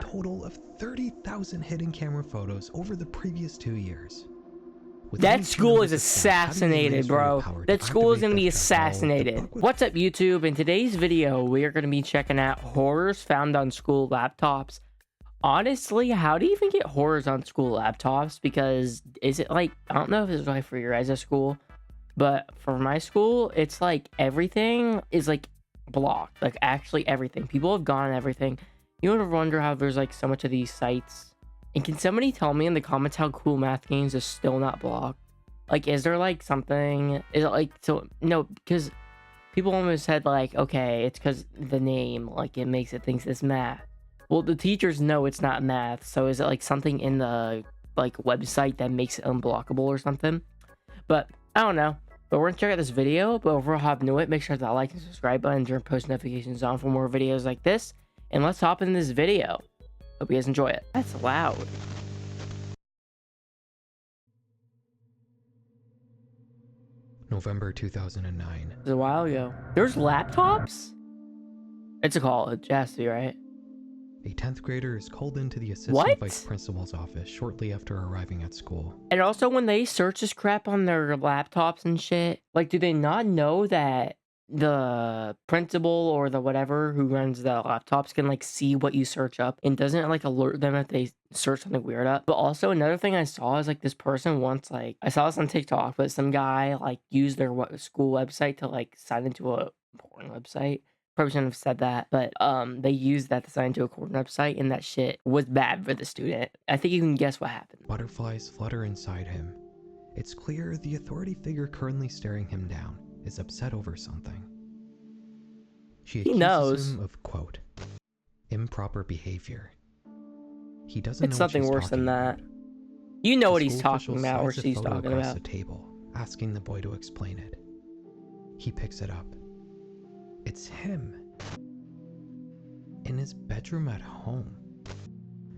total of 30,000 hidden camera photos over the previous 2 years. With That only 2 school members is of staff having the assassinated, bro. administrative power to That school is activate gonna be the shutdown, the assassinated. buck would- What's up, YouTube? In today's video, we are gonna be checking out horrors found on school laptops. Honestly, how do you even get horrors on school laptops? Because is it like, I don't know if it's right for your guys' school, but for my school, it's like everything is like blocked. Like actually everything. People have gone on everything. You ever wonder how there's like so much of these sites? And can somebody tell me in the comments how Cool Math Games is still not blocked? Like, is there like something? Is it like, so no, because people almost said like, okay, it's because the name, like it makes it thinks it's math. Well, the teachers know it's not math, so is it like something in the like website that makes it unblockable or something? But I don't know. But we're gonna check out this video. But before I hop into it, make sure to like and subscribe button, turn post notifications on for more videos like this. And let's hop in this video. Hope you guys enjoy it. That's loud. November 2009. It was a while ago. There's laptops? It's a college. It has to be, right? A 10th grader is called into the assistant What? vice principal's office shortly after arriving at school. And also, when they search this crap on their laptops and shit, like, do they not know that the principal or the whatever who runs the laptops can, like, see what you search up? And doesn't it, like, alert them if they search something weird up? But also, another thing I saw is, like, this person once, like, I saw this on TikTok, but some guy, like, used their school website to, like, sign into a porn website. Probably shouldn't have said that, but they used that to sign into a porn website, and that shit was bad for the student. I think you can guess what happened. Butterflies flutter inside him. It's clear the authority figure currently staring him down is upset over something. She accuses him of, quote, improper behavior. He doesn't know It's what something she's worse than talking that. about. You know The what he's school talking official about, or slides a she's photo talking across about. the table, asking the boy to explain it. He picks it up. It's him. In his bedroom at home.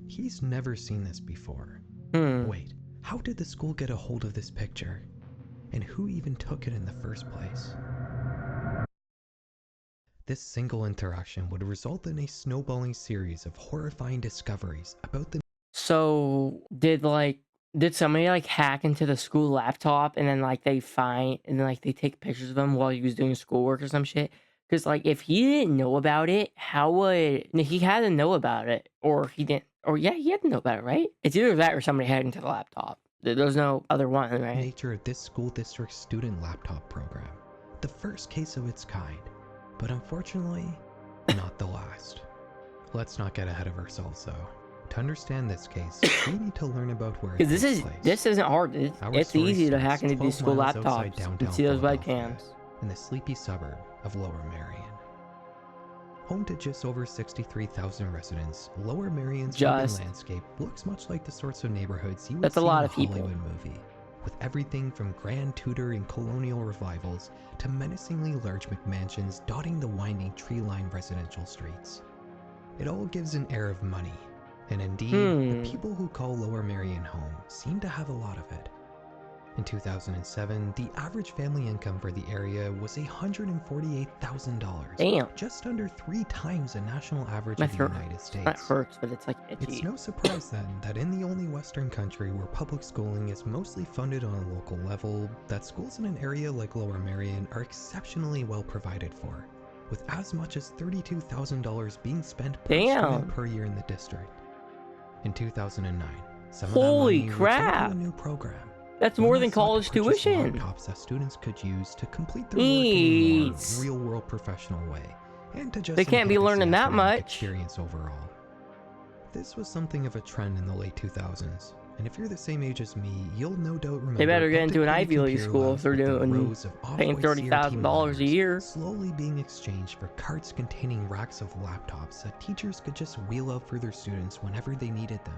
He's never seen this before. Wait, how did the school get a hold of this picture? And who even took it in the first place? This single interaction would result in a snowballing series of horrifying discoveries about the... So, did somebody, like, hack into the school laptop, and then, like, they take pictures of him while he was doing schoolwork or some shit? Because, like, if he didn't know about it, how would... He had to know about it, or he didn't... Or, yeah, he had to know about it, right? It's either that or somebody hacked into the laptop. There's no other one, right? nature of this school district's student laptop program. The first case of its kind, but unfortunately, not the last. Let's not get ahead of ourselves, though. To understand this case, we need to learn about where it Because takes place. this isn't hard. It's story easy to starts hack into these 12 school miles outside laptops downtown and see those Philadelphia, webcams. in the sleepy suburb of Lower Merion. Home to just over 63,000 residents, Lower Merion's urban landscape looks much like the sorts of neighborhoods you would see in a Hollywood movie, with everything from grand Tudor and colonial revivals to menacingly large McMansions dotting the winding tree-lined residential streets. It all gives an air of money, and indeed, the people who call Lower Merion home seem to have a lot of it. In 2007, the average family income for the area was $148,000. Damn. Just under 3 times the national average of the United States. That hurts, but it's like itchy. It's no surprise then that in the only Western country where public schooling is mostly funded on a local level, that schools in an area like Lower Merion are exceptionally well provided for, with as much as $32,000 being spent per student per year in the district. In 2009, some of that money was into a new program. That's more than college tuition. Laptops that students could use to complete their work in a more real-world professional way, and to just they can't be learning that much experience overall. This was something of a trend in the late 2000s, and if you're the same age as me, you'll no doubt remember. They better get into an Ivy League school if they're doing paying $30,000 a year. Slowly being exchanged for carts containing racks of laptops that teachers could just wheel out for their students whenever they needed them.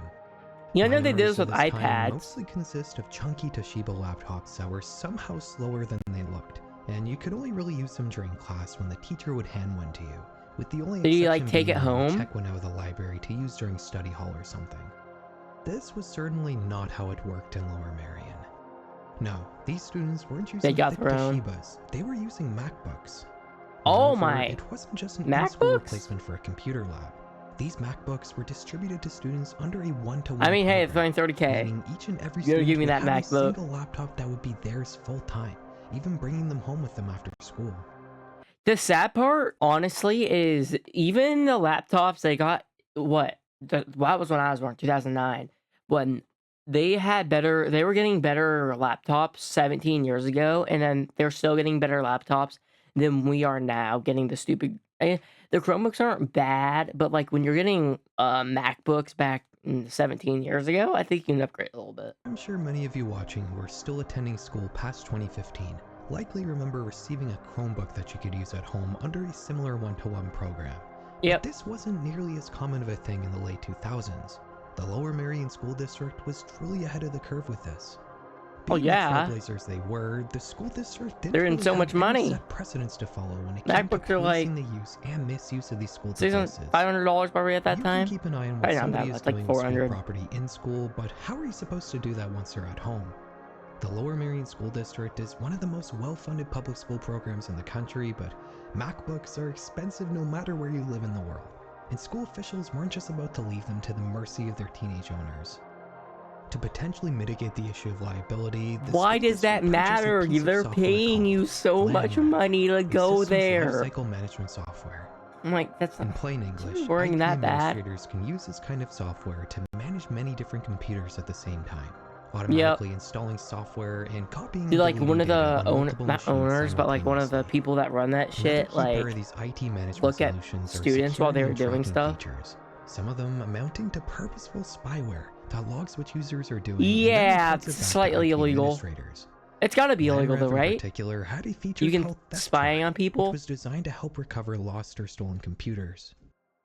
You know they did this with iPads. Mostly consist of chunky Toshiba laptops that were somehow slower than they looked, and you could only really use them during class when the teacher would hand one to you, with the only exception like take it home, check one out of the library to use during study hall or something. This was certainly not how it worked in Lower Merion. No, these students weren't using Toshibas; they were using MacBooks. Oh my! It wasn't just an in-school replacement for a computer lab. These MacBooks were distributed to students under a one-to-one I mean, hey, it's program, only 30K. meaning each and every You gotta student give me would that have a MacBook. single laptop that would be theirs full-time, even bringing them home with them after school. The sad part, honestly, is even the laptops they got, that was when I was born, 2009, when they were getting better laptops 17 years ago, and then they're still getting better laptops than we are now getting the stupid. The Chromebooks aren't bad, but like when you're getting MacBooks back 17 years ago, I think you can upgrade a little bit. I'm sure many of you watching who are still attending school past 2015 likely remember receiving a Chromebook that you could use at home under a similar one-to-one program. Yep. But this wasn't nearly as common of a thing in the late 2000s. The Lower Merion School District was truly ahead of the curve with this. Being Oh yeah, the trailblazers they were, the school district didn't they're in really so have much any money. set precedents to follow when it came to MacBooks are like policing the use and misuse of these school devices. $500 probably at that You time. can keep an eye on what Probably not somebody that is much, like doing with school 400. property in school, but how are you supposed to do that once they're at home? The Lower Merion School District is one of the most well-funded public school programs in the country, but MacBooks are expensive no matter where you live in the world, and school officials weren't just about to leave them to the mercy of their teenage owners. To potentially mitigate the issue of liability, why does that matter? They're paying you so much money to go there. Lifecycle management software. I'm like, that's In not plain English, worrying IT that bad. administrators can use this kind of software to manage many different computers at the same time, automatically installing software and copying. Dude, like one of the not owners, but like one of the people that run that shit, like these IT management look at solutions students while they were doing stuff. Features, some of them amounting to purposeful spyware that logs what users are doing. Yeah, it's slightly illegal. It's gotta be illegal though, right? Had a feature you can spy on people. Which was designed to help recover lost or stolen computers.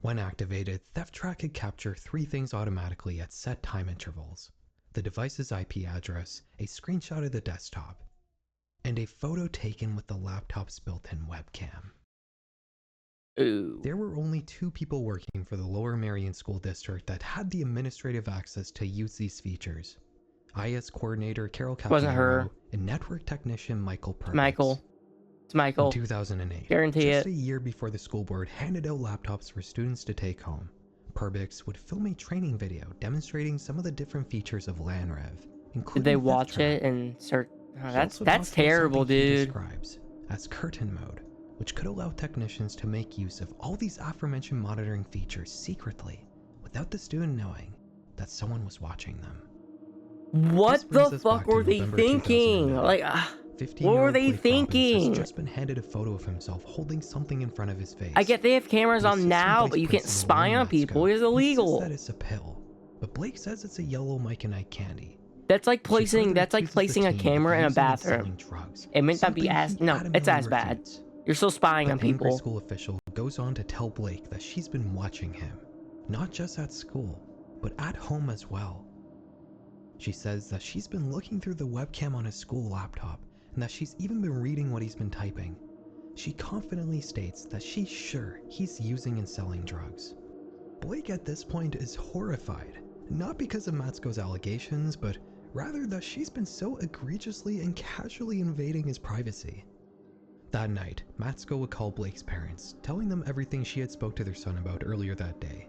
When activated, Theft Track could capture 3 things automatically at set time intervals: the device's IP address, a screenshot of the desktop, and a photo taken with the laptop's built-in webcam. Ooh. There were only 2 people working for the Lower Merion School District that had the administrative access to use these features: IS coordinator Carol Capiero and network technician Michael Purvis. It's Michael. In 2008, Guarantee just it. a year before the school board handed out laptops for students to take home, Purvis would film a training video demonstrating some of the different features of LANREV, including Did they Theft watch Track. it and search? Oh, He that's also talked about terrible, something he dude. describes as curtain mode, which could allow technicians to make use of all these aforementioned monitoring features secretly, without the student knowing that someone was watching them. What the fuck were they thinking? Like, what were they thinking? Has just been handed a photo of himself holding something in front of his face. I get they have cameras on now, but you can't spy on people. It's illegal. That it's a pill, but Blake says it's a yellow Mike and Ike candy. That's like placing a camera in a bathroom. It may not be as it's as bad. You're still spying on people. The school official goes on to tell Blake that she's been watching him, not just at school, but at home as well. She says that she's been looking through the webcam on his school laptop, and that she's even been reading what he's been typing. She confidently states that she's sure he's using and selling drugs. Blake at this point is horrified, not because of Matsuko's allegations, but rather that she's been so egregiously and casually invading his privacy. That night, Matsuko would call Blake's parents, telling them everything she had spoke to their son about earlier that day.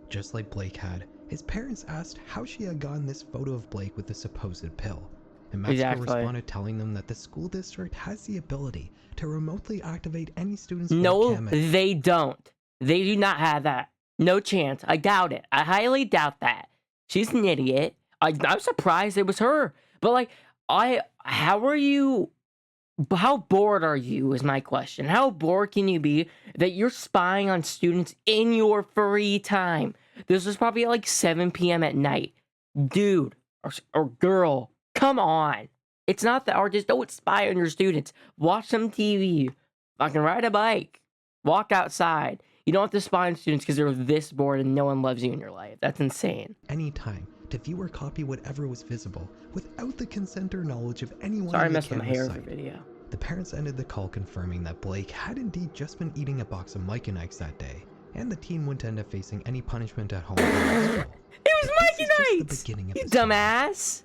Just like Blake had, his parents asked how she had gotten this photo of Blake with the supposed pill, and Matsuko responded telling them that the school district has the ability to remotely activate any student's webcam. No, they don't. They do not have that. No chance. I doubt it. I highly doubt that. She's an idiot. I'm surprised it was her. But like, how bored are you is my question. How bored can you be that you're spying on students in your free time? This was probably at like 7 p.m. at night. Dude or girl, come on. It's not that, or just don't spy on your students. Watch some TV. Fucking ride a bike. Walk outside. You don't have to spy on students because they're this bored and no one loves you in your life. That's insane. Anytime to view or copy whatever was visible without the consent or knowledge of anyone. Sorry, I messed with my hair for the video. The parents ended the call confirming that Blake had indeed just been eating a box of Mike and Ike's that day, and the teen wouldn't end up facing any punishment at home. It was Mike and Ike's! You dumbass!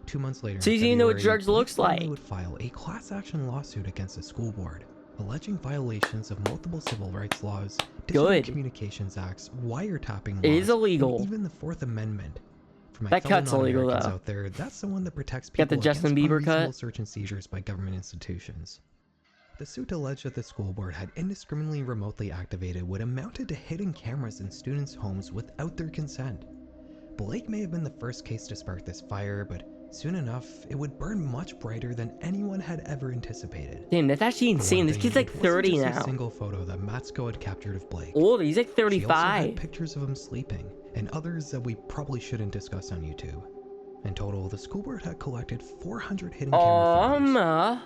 2 months later, so you know what drugs looks like. Would file a class action lawsuit against the school board, alleging violations of multiple civil rights laws, Digital Good. Communications Acts, wiretapping laws, It is illegal. and even the Fourth Amendment. For my That fellow cut's illegal, non-Americans though. out there, that's the one that protects Got the people Justin against Bieber unreasonable cut? search and seizures by government institutions. The suit alleged that the school board had indiscriminately remotely activated what amounted to hidden cameras in students' homes without their consent. Blake may have been the first case to spark this fire, but soon enough, it would burn much brighter than anyone had ever anticipated. Damn, that's actually insane. This kid's like 30 now. A single photo that Matsko had captured of Blake. Old, he's like She also 35. had pictures of him sleeping, and others that we probably shouldn't discuss on YouTube. In total, the school board had collected 400 hidden camera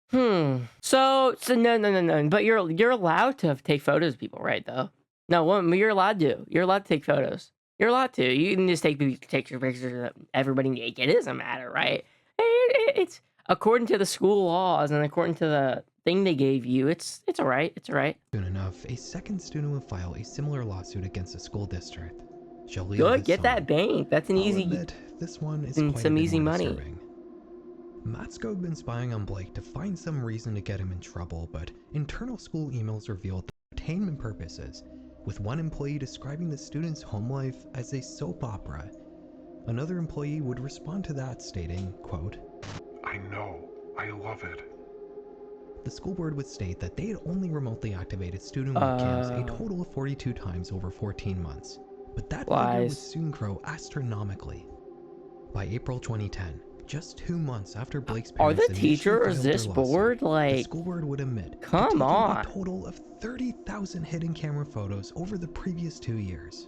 photos. So no. But you're allowed to take photos of people, right? Though. No, you're allowed to. You're allowed to take photos. You're allowed to. You can just take pictures of everybody naked. It doesn't matter, right? It's according to the school laws and according to the thing they gave you. It's all right. It's all right. Soon enough, a second student would file a similar lawsuit against the school district. Good, get that bank. That's an easy. This one is and some easy money. Disturbing. Matsko had been spying on Blake to find some reason to get him in trouble, but internal school emails revealed that for entertainment purposes, with one employee describing the student's home life as a soap opera. Another employee would respond to that stating, quote, "I know, I love it." The school board would state that they had only remotely activated student webcams a total of 42 times over 14 months, but that figure would soon grow astronomically. By April 2010, just 2 months after Blake's parents are the teachers this board like? The school board would admit come on, a total of 30,000 hidden camera photos over the previous 2 years.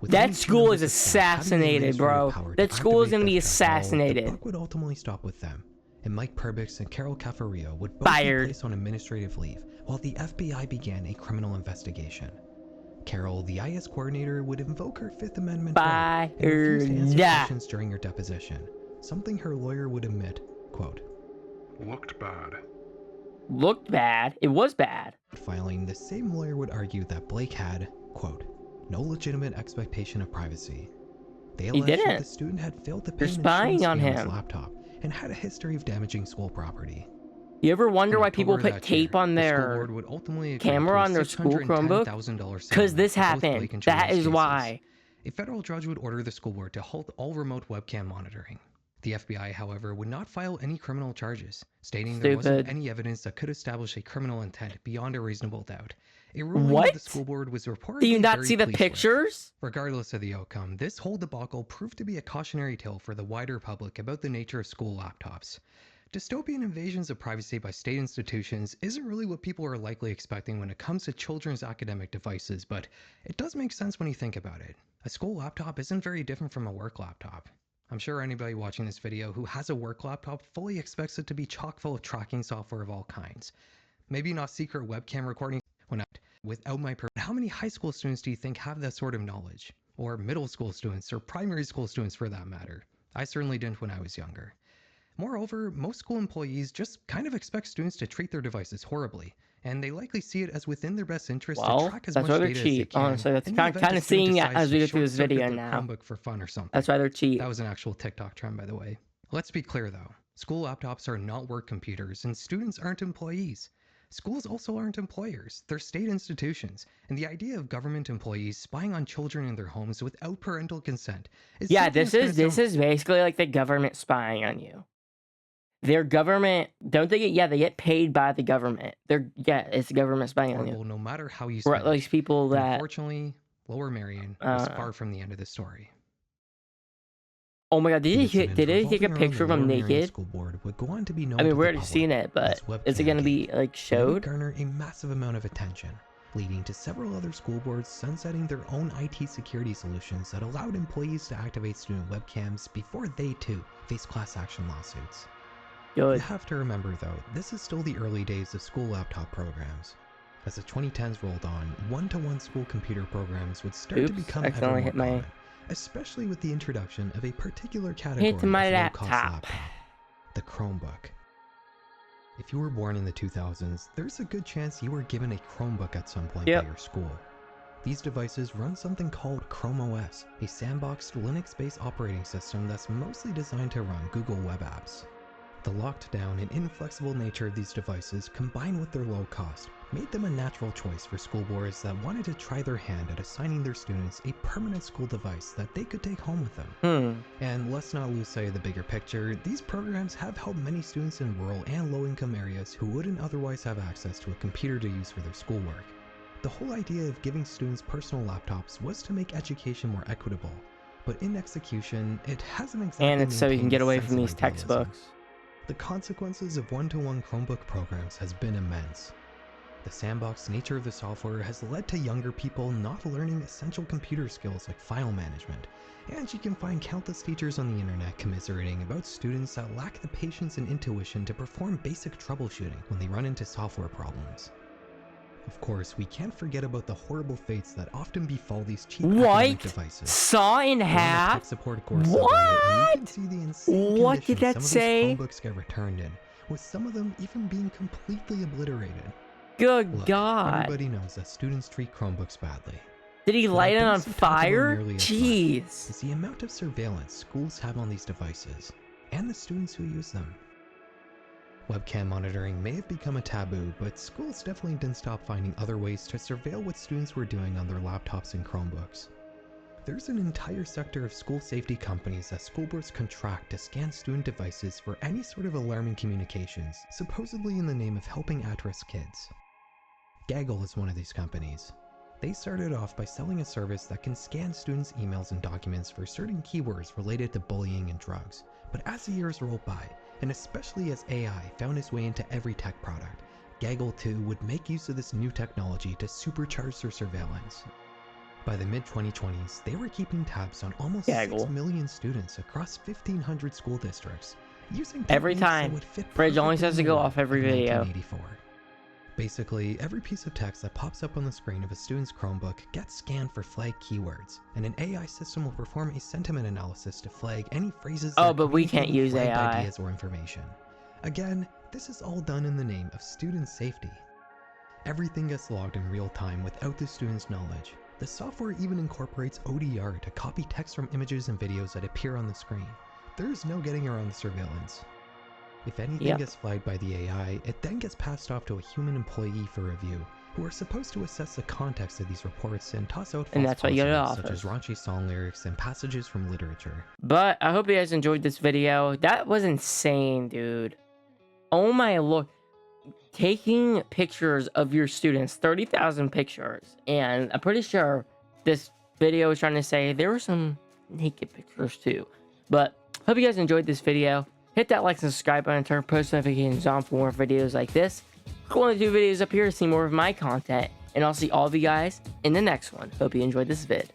That school is assassinated, bro. That school is gonna be assassinated. The buck would ultimately stop with them, and Mike Perbix and Carol Cafario would both be placed on administrative leave while the FBI began a criminal investigation. Carol, the IS coordinator, would invoke her Fifth Amendment right and refuse to answer questions during her deposition, something her lawyer would admit, quote, "Looked bad." Looked bad? It was bad. Filing, the same lawyer would argue that Blake had, quote, no legitimate expectation of privacy. They alleged that the student had failed to pay an insurance fee on his laptop and had a history of damaging school property. You ever wonder why people put tape on their camera on their school Chromebook? Because this happened. That is why. A federal judge would order the school board to halt all remote webcam monitoring. The FBI, however, would not file any criminal charges, stating there wasn't any evidence that could establish a criminal intent beyond a reasonable doubt. A ruling that the school board was reportedly Do you not see the pictures? Regardless of the outcome, this whole debacle proved to be a cautionary tale for the wider public about the nature of school laptops. Dystopian invasions of privacy by state institutions isn't really what people are likely expecting when it comes to children's academic devices, but it does make sense when you think about it. A school laptop isn't very different from a work laptop. I'm sure anybody watching this video who has a work laptop fully expects it to be chock full of tracking software of all kinds. Maybe not secret webcam recording without my permission. How many high school students do you think have that sort of knowledge? Or middle school students, or primary school students for that matter? I certainly didn't when I was younger. Moreover, most school employees just kind of expect students to treat their devices horribly, and they likely see it as within their best interest to track as much data as they can. Honestly, that's kind of seeing it as we go through this video now. Chromebook for fun or something. That's why they're cheap. That was an actual TikTok trend, by the way. Let's be clear though. School laptops are not work computers, and students aren't employees. Schools also aren't employers. They're state institutions, and the idea of government employees spying on children in their homes without parental consent is this is basically like the government spying on you. Their government, don't they get, they get paid by the government. It's the government spying on you. No matter how you or at least people that... Unfortunately, Lower Merion was far from the end of the story. Oh my god, did they take a picture of him naked? I mean, we're already seen it, but is it going to be, like, showed? Garner a massive amount of attention, leading to several other school boards sunsetting their own IT security solutions that allowed employees to activate student webcams before they, too, faced class action lawsuits. You have to remember, though, this is still the early days of school laptop programs. As the 2010s rolled on, one-to-one school computer programs would start to become ever more common, especially with the introduction of a particular category of low-cost laptop, the Chromebook. If you were born in the 2000s, there's a good chance you were given a Chromebook at some point by your school. These devices run something called Chrome OS, a sandboxed Linux-based operating system that's mostly designed to run Google web apps. The locked down and inflexible nature of these devices, combined with their low cost, made them a natural choice for school boards that wanted to try their hand at assigning their students a permanent school device that they could take home with them. And let's not lose sight of the bigger picture. These programs have helped many students in rural and low-income areas who wouldn't otherwise have access to a computer to use for their schoolwork. The whole idea of giving students personal laptops was to make education more equitable, but in execution, it hasn't exactly And it's so you can maintained get a away sense from of these idealism. textbooks. The consequences of one-to-one Chromebook programs has been immense. The sandbox nature of the software has led to younger people not learning essential computer skills like file management, and you can find countless teachers on the internet commiserating about students that lack the patience and intuition to perform basic troubleshooting when they run into software problems. Of course, we can't forget about the horrible fates that often befall these cheap academic devices. Saw in half? Tech support course subreddit, and you can see the insane What did conditions that some say? of these Chromebooks get returned in, with some of them even being completely obliterated. Good Look, God. everybody knows that students treat Chromebooks badly. Did he light it What I on don't see talked about fire? nearly as much Jeez. is the amount of surveillance schools have on these devices, and the students who use them. Webcam monitoring may have become a taboo, but schools definitely didn't stop finding other ways to surveil what students were doing on their laptops and Chromebooks. There's an entire sector of school safety companies that school boards contract to scan student devices for any sort of alarming communications, supposedly in the name of helping at-risk kids. Gaggle is one of these companies. They started off by selling a service that can scan students' emails and documents for certain keywords related to bullying and drugs. But as the years rolled by, and especially as AI found its way into every tech product, Gaggle too would make use of this new technology to supercharge their surveillance. By the mid-2020s, they were keeping tabs on almost 6 million students across 1,500 school districts, using Every techniques that time. would fit Fridge only perfectly says to in the go world off every of video. 1984. Basically, every piece of text that pops up on the screen of a student's Chromebook gets scanned for flagged keywords, and an AI system will perform a sentiment analysis to flag any phrases that but we can't communicate use flagged AI. ideas or information. Again, this is all done in the name of student safety. Everything gets logged in real time without the student's knowledge. The software even incorporates ODR to copy text from images and videos that appear on the screen. There is no getting around the surveillance. If anything gets flagged by the AI, it then gets passed off to a human employee for review, who are supposed to assess the context of these reports and toss out false positives, such as raunchy song lyrics and passages from literature. But I hope you guys enjoyed this video. That was insane, dude. Oh my lord. Taking pictures of your students, 30,000 pictures, and I'm pretty sure this video is trying to say there were some naked pictures too. But hope you guys enjoyed this video. Hit that like and subscribe button and turn post notifications on for more videos like this. Click one of the 2 videos up here to see more of my content, and I'll see all of you guys in the next one. Hope you enjoyed this vid.